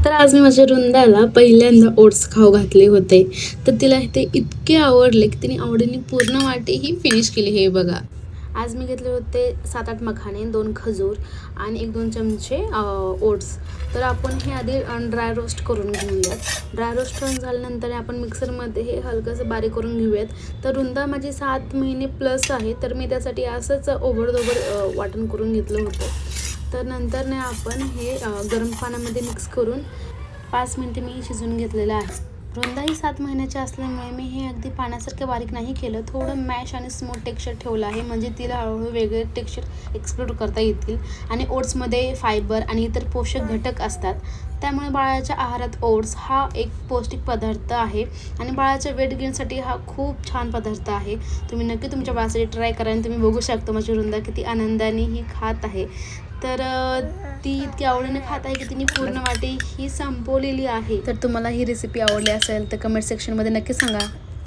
तर आज मी माझ्या रुंदाला पहिल्यांदा ओट्स खाऊ घातले होते, तर तिला ते इतके आवडले की तिने आवडीने पूर्ण वाटी ही फिनिश केली. हे बघा, आज मी घेतले होते 7-8 मखाने, 2 खजूर आणि 1-2 चमचे ओट्स. तर आपण हे आधी ड्राय रोस्ट करून घेऊयात. ड्राय रोस्ट करून झाल्यानंतर आपण मिक्सरमध्ये हे हलकंसं बारीक करून घेऊयात. तर रुंदा माझी 7 महिने प्लस आहे, तर मी त्यासाठी असंच ओबडधोबड वाटण करून घेतलं होतं. तर नंतर आपण हे गरम पाण्यामध्ये मिक्स करून 5 मिनिटे मी शिजवून घेतलेलं आहे. रुंदा ही 7 महिन्याची असल्यामुळे मी हे अगदी पाण्यासारखं बारीक नाही केलं, थोडं मॅश आणि स्मूथ टेक्स्चर ठेवलं आहे, म्हणजे तिला हळूहळू वेगळे टेक्स्चर एक्सप्लोर करता येतील. आणि ओट्समध्ये फायबर आणि इतर पोषक घटक असतात, त्यामुळे बाळाच्या आहारात ओट्स हा एक पौष्टिक पदार्थ आहे आणि बाळाच्या वेट गेनसाठी हा खूप छान पदार्थ आहे. तुम्ही नक्की तुमच्या बाळासाठी ट्राय करा. आणि तुम्ही बघू शकता माझी रुंदा किती आनंदाने ही खात आहे. तर ती इतकी आवडीने खात आहे की तिने पूर्ण वाटी ही संपवलेली आहे. तर तुम्हाला ही रेसिपी आवडली असेल तर कमेंट सेक्शनमध्ये नक्की सांगा.